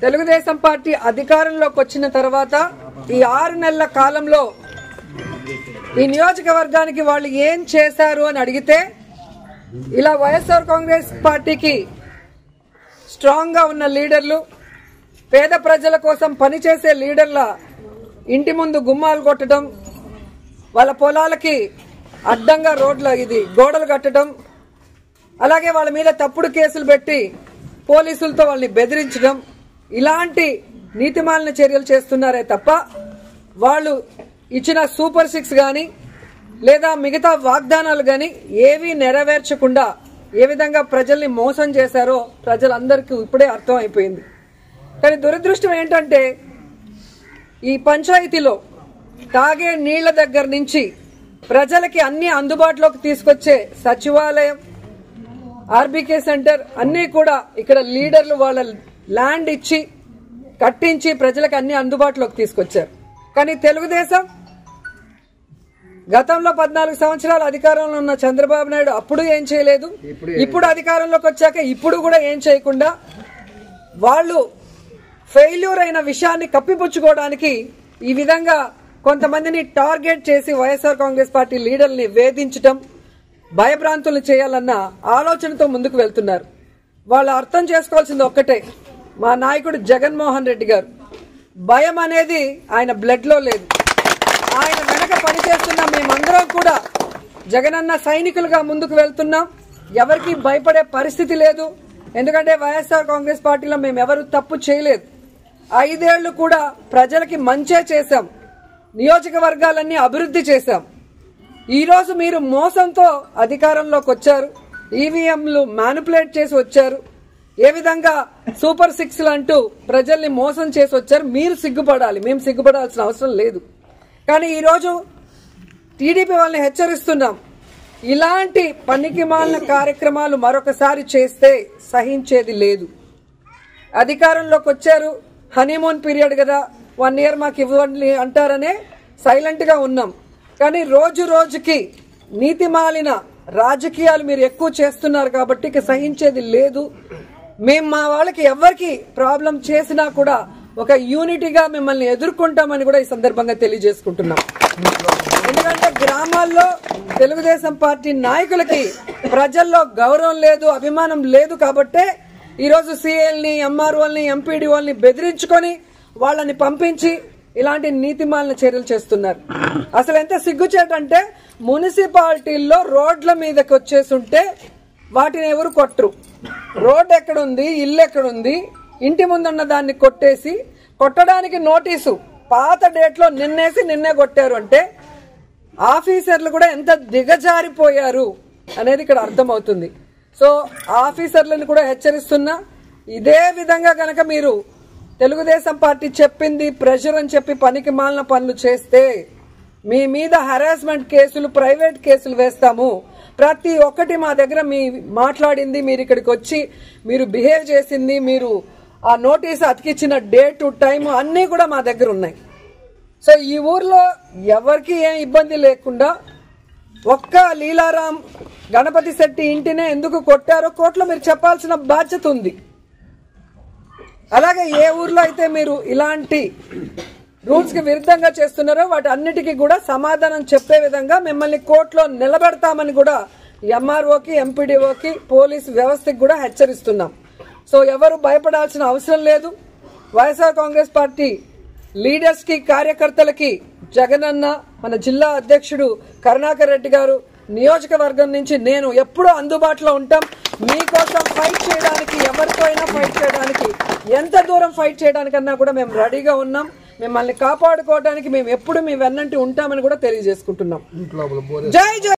Telugu Desam party అధికారంలోకి వచ్చిన తర్వాత ఈ 6 నెలల కాలంలో ఈ నియోజకవర్గానికి వాళ్ళు ఏం చేశారు అని అడిగితే ఇలా వైఎస్ఆర్ కాంగ్రెస్ పార్టీకి స్ట్రాంగ్ గా ఉన్న లీడర్లు, పేద ప్రజల కోసం పనిచేసే లీడర్ల ఇంటి ముందు గుమ్మాలు కొట్టడం, వాళ్ళ పొలాలకి అడ్డంగా గోడలు కట్టడం, అలాగే వాళ్ళ మీద తప్పుడు కేసులు పెట్టి పోలీసులతో వాళ్ళని బెదిరించడం, ఇలాంటి నీతిమాలిన చర్యలు చేస్తున్నారే తప్ప వాళ్ళు ఇచ్చిన సూపర్ 6 గాని లేదా మిగతా వాగ్దానాలు గాని ఏవీ నెరవేర్చకుండా ఏ విధంగా ప్రజల్ని మోసం చేశారో ప్రజలందరికీ ఇప్పుడే అర్థం అయిపోయింది. కానీ దురదృష్టం ఏంటంటే ఈ పంచాయతీలో తాగే నీళ్ల దగ్గర నుంచి ప్రజలకి అన్ని అందుబాటులోకి తీసుకొచ్చే సచివాలయం, ఆర్బీకే సెంటర్ అన్ని కూడా ఇక్కడ లీడర్లు వాళ్ళ ల్యాండ్ ఇచ్చి కట్టించి ప్రజలకు అన్ని అందుబాటులోకి తీసుకొచ్చారు. కానీ తెలుగుదేశం గతంలో 14 సంవత్సరాలు అధికారంలో ఉన్న చంద్రబాబు నాయుడు అప్పుడు ఏం చేయలేదు, ఇప్పుడు అధికారంలోకి వచ్చాక ఇప్పుడు కూడా ఏం చేయకుండా వాళ్ళు ఫెయిల్యూర్ అయిన విషయాన్ని కప్పిపుచ్చుకోవడానికి ఈ విధంగా కొంతమందిని టార్గెట్ చేసి వైఎస్ఆర్ కాంగ్రెస్ పార్టీ లీడర్ని వేధించడం, భయభ్రాంతులు చేయాలన్న ఆలోచనతో ముందుకు వెళ్తున్నారు. వాళ్ళు అర్థం చేసుకోవాల్సింది ఒక్కటే, మా నాయకుడు జగన్మోహన్ రెడ్డి గారు భయం అనేది ఆయన బ్లడ్ లో లేదు. ఆయన వెనక పనిచేస్తున్న మేమందరం కూడా జగనన్న సైనికులుగా ముందుకు వెళ్తున్నాం. ఎవరికి భయపడే పరిస్థితి లేదు. ఎందుకంటే వైఎస్ఆర్ కాంగ్రెస్ పార్టీలో మేము ఎవరు తప్పు చేయలేదు. 5 ఏళ్లు కూడా ప్రజలకి మంచే చేశాం, నియోజకవర్గాలన్నీ అభివృద్ధి చేశాం. ఈ రోజు మీరు మోసంతో అధికారంలోకి వచ్చారు, ఈవీఎంలు మ్యానిపులేట్ చేసి వచ్చారు, ఏ విధంగా సూపర్ 6లు అంటూ ప్రజల్ని మోసం చేసి వచ్చారు. మీరు సిగ్గుపడాలి, మేము సిగ్గుపడాల్సిన అవసరం లేదు. కానీ ఈరోజు టీడీపీ వాళ్ళని హెచ్చరిస్తున్నాం, ఇలాంటి పనికిమాలిన కార్యక్రమాలు మరొకసారి చేస్తే సహించేది లేదు. అధికారంలోకి వచ్చారు, హనీమూన్ పీరియడ్ కదా, 1 ఇయర్ మాకు ఇవ్వండి అంటారనే సైలెంట్ గా ఉన్నాం. కానీ రోజు రోజుకి నీతిమాలిన రాజకీయాలు మీరు ఎక్కువ చేస్తున్నారు కాబట్టి ఇక సహించేది లేదు. మేము మా వాళ్ళకి ఎవరికి ప్రాబ్లం చేసినా కూడా ఒక యూనిటీగా మిమ్మల్ని ఎదుర్కొంటామని కూడా ఈ సందర్భంగా తెలియజేసుకుంటున్నాం. ఎందుకంటే గ్రామాల్లో తెలుగుదేశం పార్టీ నాయకులకి ప్రజల్లో గౌరవం లేదు, అభిమానం లేదు కాబట్టే ఈరోజు సీఎల్ని, ఎంఆర్ఓల్ని, ఎంపీడీఓల్ని బెదిరించుకొని వాళ్ళని పంపించి ఇలాంటి నీతిమాలిన చర్యలు చేస్తున్నారు. అసలు ఎంత సిగ్గుచేటంటే మున్సిపాలిటీల్లో రోడ్ల మీదకి వచ్చేస్తుంటే వాటిని ఎవరు కొట్టరు. రోడ్ ఎక్కడుంది, ఇల్లు ఎక్కడుంది, ఇంటి ముందున్న దాన్ని కొట్టేసి కొట్టడానికి నోటీసు పాత డేట్ లో నిన్నే కొట్టారు అంటే ఆఫీసర్లు కూడా ఎంత దిగజారిపోయారు అనేది ఇక్కడ అర్థమవుతుంది. సో ఆఫీసర్లను కూడా హెచ్చరిస్తున్నా, ఇదే విధంగా గనక మీరు తెలుగుదేశం పార్టీ చెప్పింది ప్రెషర్ అని చెప్పి పనికి మాలిన పనులు చేస్తే మీ మీద హరాస్మెంట్ కేసులు, ప్రైవేట్ కేసులు వేస్తాము. ప్రతి ఒక్కటి మా దగ్గర మీ మాట్లాడింది, మీరు ఇక్కడికి వచ్చి మీరు బిహేవ్ చేసింది, మీరు ఆ నోటీస్ అతికిచ్చిన డేటు, టైం అన్నీ కూడా మా దగ్గర ఉన్నాయి. సో ఈ ఊర్లో ఎవరికి ఏం ఇబ్బంది లేకుండా ఒక్క లీలారాం గణపతి శెట్టి ఇంటినే ఎందుకు కొట్టారో కోర్టులో మీరు చెప్పాల్సిన బాధ్యత ఉంది. అలాగే ఏ ఊర్లో అయితే మీరు ఇలాంటి రూల్స్ కి విరుద్ధంగా చేస్తున్నారో వాటి అన్నిటికీ కూడా సమాధానం చెప్పే విధంగా మిమ్మల్ని కోర్టులో నిలబెడతామని కూడా ఎంఆర్ఓకి, ఎంపీడీఓకి, పోలీసు వ్యవస్థకి కూడా హెచ్చరిస్తున్నాం. సో ఎవరు భయపడాల్సిన అవసరం లేదు. వైఎస్ఆర్ కాంగ్రెస్ పార్టీ లీడర్స్ కి, కార్యకర్తలకి జగనన్న, మన జిల్లా అధ్యక్షుడు కరుణాకర్ రెడ్డి గారు, నియోజకవర్గం నుంచి నేను ఎప్పుడూ అందుబాటులో ఉంటాం. మీకోసం ఫైట్ చేయడానికి, ఎవరితో అయినా ఫైట్ చేయడానికి, ఎంత దూరం ఫైట్ చేయడానికన్నా కూడా మేము రెడీగా ఉన్నాం. మిమ్మల్ని కాపాడుకోవడానికి మేము ఎప్పుడు మీ వెన్నంటి ఉంటామని కూడా తెలియజేసుకుంటున్నాం. జై జై.